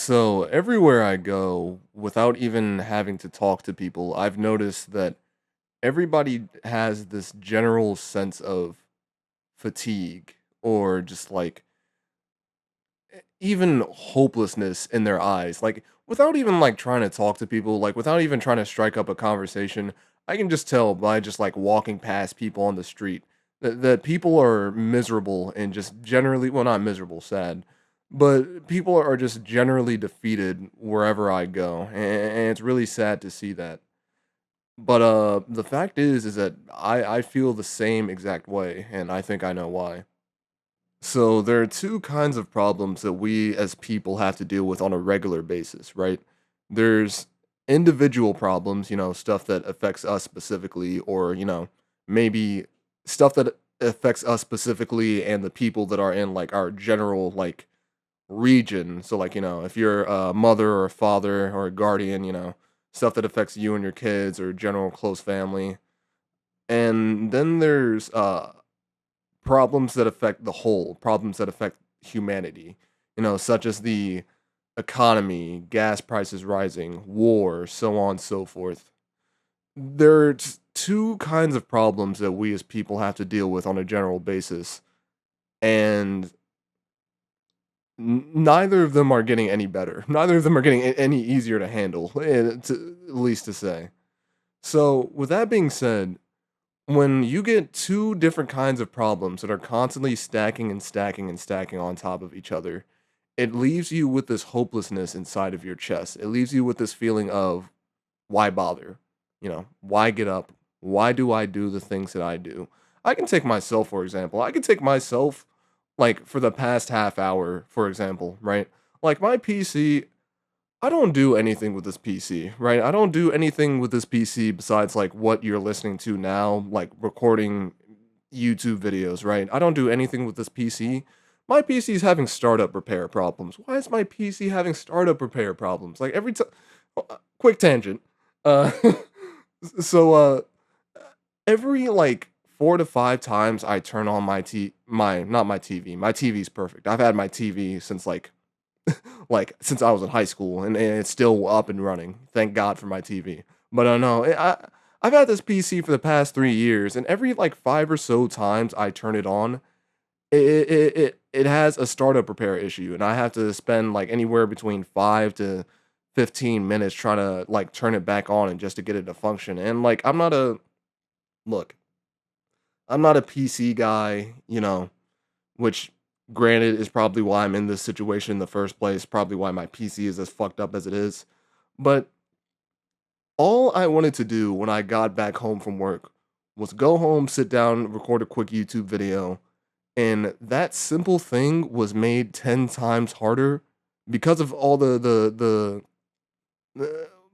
So everywhere I go, without even having to talk to people, I've noticed that everybody has this general sense of fatigue or just like even hopelessness in their eyes. Like without even like trying to talk to people, like without even trying to strike up a conversation, I can just tell by just like walking past people on the street that people are miserable and just generally, well, not miserable, sad, but people are just generally defeated wherever I go. And it's really sad to see that. But the fact is that I feel the same exact way, and I think I know why. So there are two kinds of problems that we as people have to deal with on a regular basis, right? There's individual problems, stuff that affects us specifically, or, maybe stuff that affects us specifically and the people that are in like our general like region. So like, if you're a mother or a father or a guardian, stuff that affects you and your kids or general close family. And then there's problems that affect the whole, problems that affect humanity, such as the economy, gas prices rising, war, so on and so forth. There's two kinds of problems that we as people have to deal with on a general basis, and neither of them are getting any better. Neither of them are getting any easier to handle, at least to say. So, with that being said, when you get two different kinds of problems that are constantly stacking and stacking and stacking on top of each other, it leaves you with this hopelessness inside of your chest. It leaves you with this feeling of why bother? Why get up? Why do I do the things that I do? I can take myself, for example. I can take myself, like, for the past half hour, for example, right? Like, my PC, I don't do anything with this PC, right? I don't do anything with this PC besides like what you're listening to now, like recording YouTube videos, right? I don't do anything with this PC. My PC is having startup repair problems. Why is my PC having startup repair problems? Like every time, quick tangent. Uh, so every like 4 to 5 times I turn on my not my TV. My TV's perfect. I've had my TV since like since I was in high school, and it's still up and running. Thank God for my TV. But no, I've had this PC for the past 3 years, and every like 5 or so times I turn it on, it has a startup repair issue, and I have to spend like anywhere between 5 to 15 minutes trying to like turn it back on and just to get it to function. And like look, I'm not a PC guy, which granted is probably why I'm in this situation in the first place, probably why my PC is as fucked up as it is. But all I wanted to do when I got back home from work was go home, sit down, record a quick YouTube video, and that simple thing was made 10 times harder because of all the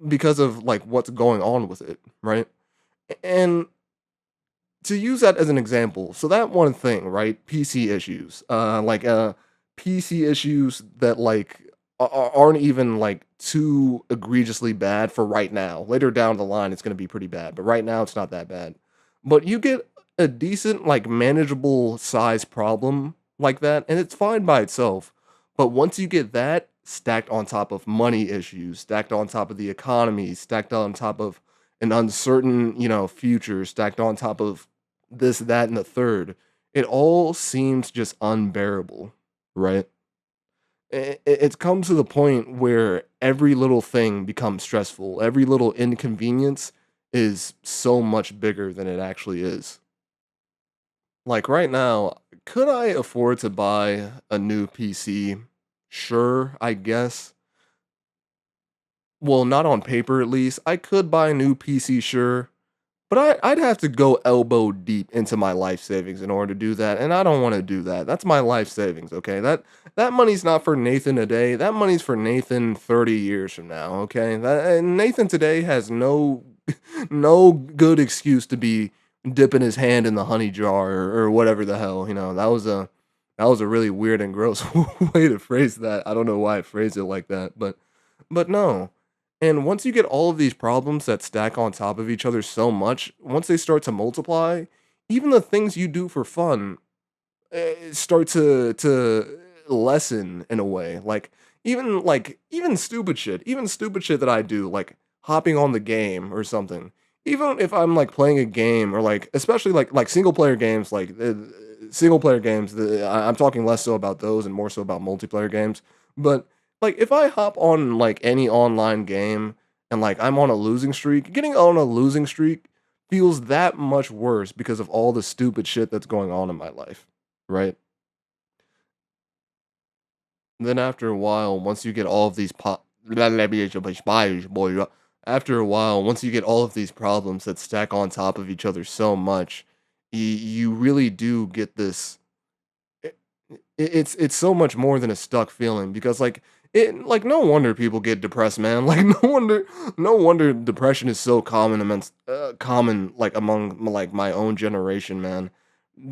because of like what's going on with it, right? And to use that as an example, so that one thing, right? PC issues, PC issues that like aren't even like too egregiously bad for right now. Later down the line, it's going to be pretty bad, but right now it's not that bad. But you get a decent, like manageable size problem like that, and it's fine by itself. But once you get that stacked on top of money issues, stacked on top of the economy, stacked on top of an uncertain, future, stacked on top of this, that, and the third. It all seems just unbearable, right? It's come to the point where every little thing becomes stressful. Every little inconvenience is so much bigger than it actually is. Like right now, could I afford to buy a new PC? Sure, I guess. Well, not on paper at least. I could buy a new PC, sure. But I'd have to go elbow deep into my life savings in order to do that, and I don't wanna do that. That's my life savings, okay? That money's not for Nathan today, that money's for Nathan 30 years from now, okay? And Nathan today has no no good excuse to be dipping his hand in the honey jar or whatever the hell, that was a really weird and gross way to phrase that. I don't know why I phrased it like that, but no. And once you get all of these problems that stack on top of each other so much, once they start to multiply, even the things you do for fun start to lessen in a way. Like even stupid shit that I do, like hopping on the game or something. Even if I'm like playing a game or like especially like single player games, single player games. I'm talking less so about those and more so about multiplayer games. But like if I hop on like any online game and like I'm on a losing streak, getting on a losing streak feels that much worse because of all the stupid shit that's going on in my life, right? Then after a while, once you get all of these after a while, once you get all of these problems that stack on top of each other so much, you really do get this. It, it's so much more than a stuck feeling because like no wonder people get depressed, man. Like no wonder depression is so common like among like my own generation, man,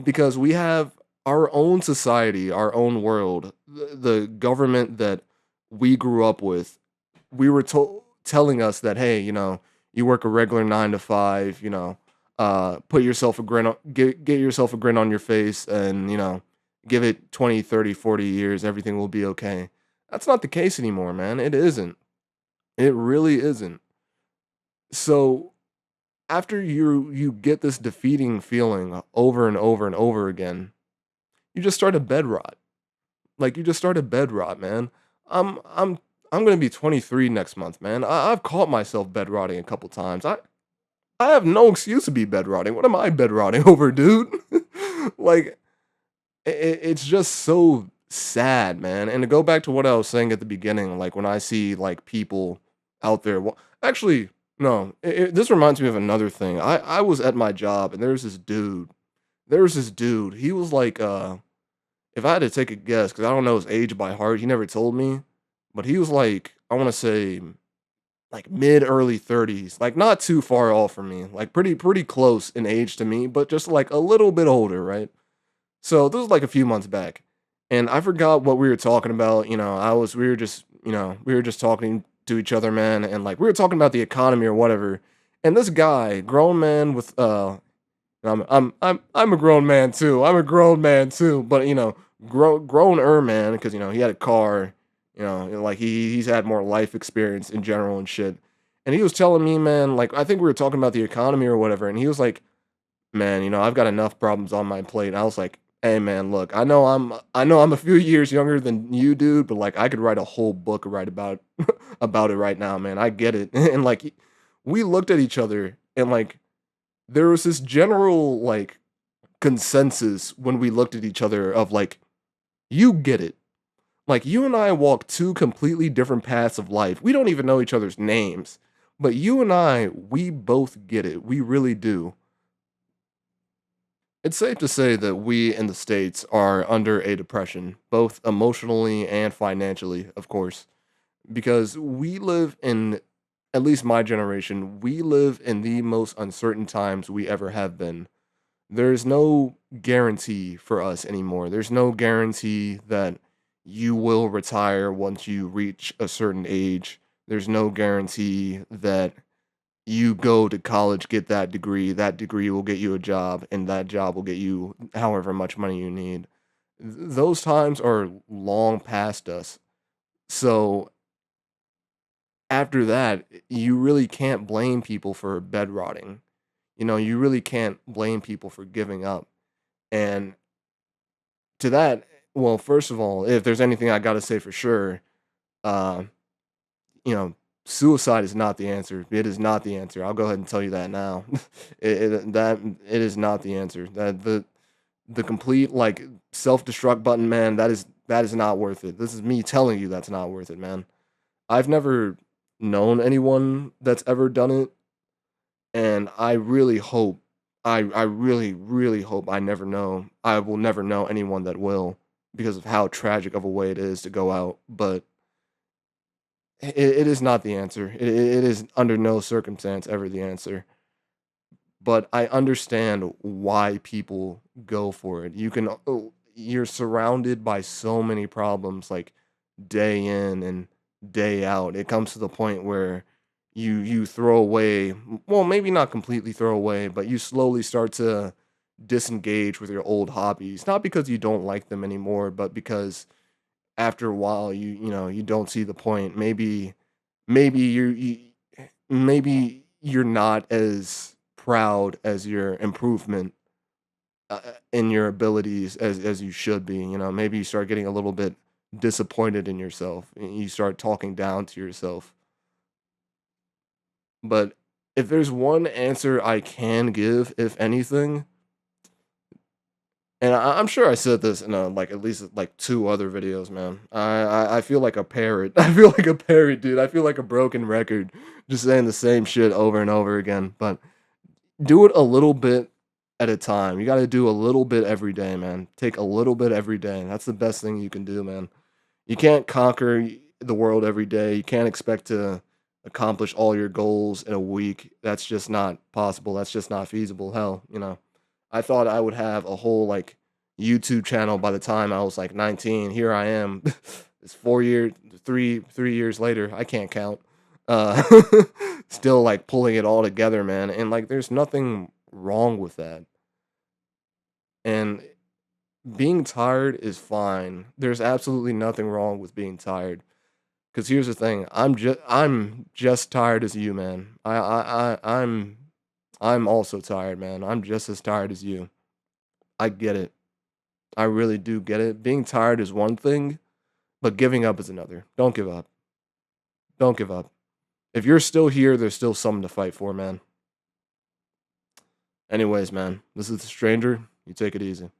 because we have our own society, our own world, the government that we grew up with. We were telling us that, hey, you work a regular 9 to 5, put yourself a grin, get yourself a grin on your face, and give it 20, 30, 40 years, everything will be okay. That's not the case anymore, man. It isn't. It really isn't. So after you get this defeating feeling over and over and over again, you just start a bed rot. Like you just start a bed rot, man. I'm I'm I'm gonna be 23 next month, man. I've caught myself bed rotting a couple times. I have no excuse to be bed rotting. What am I bed rotting over, dude? Like it's just so sad, man. And to go back to what I was saying at the beginning, like when I see like people out there, well, actually, no, this reminds me of another thing. I was at my job and there's this dude. There's this dude. He was like, if I had to take a guess, because I don't know his age by heart, he never told me, but he was like, I want to say like mid early 30s, like not too far off from me, like pretty close in age to me, but just like a little bit older, right? So this was like a few months back, and I forgot what we were talking about. We were just talking to each other, man, and like we were talking about the economy or whatever. And this guy, grown man with I'm a grown man too. I'm a grown man too, but grown man because he had a car. Like he's had more life experience in general and shit. And he was telling me, man, like I think we were talking about the economy or whatever, and he was like, man, I've got enough problems on my plate. And I was like, hey man, look, I know I'm a few years younger than you, dude, but like I could write a whole book right about about it right now, man. I get it. And like we looked at each other and like there was this general like consensus when we looked at each other of like, you get it. Like you and I walk two completely different paths of life. We don't even know each other's names. But you and I, we both get it. We really do. It's safe to say that we in the States are under a depression, both emotionally and financially, of course, because we live in, at least my generation, we live in the most uncertain times we ever have been. There's no guarantee for us anymore. There's no guarantee that you will retire once you reach a certain age. There's no guarantee that you go to college, get that degree will get you a job, and that job will get you however much money you need. Those times are long past us. So after that, you really can't blame people for bed rotting. You really can't blame people for giving up. And to that, well, first of all, if there's anything I gotta say for sure, uh, you know, suicide is not the answer. It is not the answer. I'll go ahead and tell you that now. It is not the answer. That the complete like self destruct button, man. That is not worth it. This is me telling you that's not worth it, man. I've never known anyone that's ever done it, and I really hope, I really really hope I will never know anyone that will because of how tragic of a way it is to go out. But it is not the answer. It is under no circumstance ever the answer. But I understand why people go for it. You're surrounded by so many problems like day in and day out. It comes to the point where you throw away, well, maybe not completely throw away, but you slowly start to disengage with your old hobbies. Not because you don't like them anymore, but because after a while, you don't see the point. Maybe maybe you're not as proud as your improvement in your abilities as you should be. Maybe you start getting a little bit disappointed in yourself. And you start talking down to yourself. But if there's one answer I can give, if anything, and I'm sure I said this in like at least like two other videos, man. I feel like a parrot. I feel like a parrot, dude. I feel like a broken record, just saying the same shit over and over again. But do it a little bit at a time. You got to do a little bit every day, man. Take a little bit every day. That's the best thing you can do, man. You can't conquer the world every day. You can't expect to accomplish all your goals in a week. That's just not possible. That's just not feasible. Hell, I thought I would have a whole like YouTube channel by the time I was like 19. Here I am. It's 4 years, three years later. I can't count. Uh, still like pulling it all together, man. And like, there's nothing wrong with that. And being tired is fine. There's absolutely nothing wrong with being tired. Cause here's the thing, I'm just tired as you, man. I'm also tired, man. I'm just as tired as you. I get it. I really do get it. Being tired is one thing, but giving up is another. Don't give up. Don't give up. If you're still here, there's still something to fight for, man. Anyways, man, this is the stranger. You take it easy.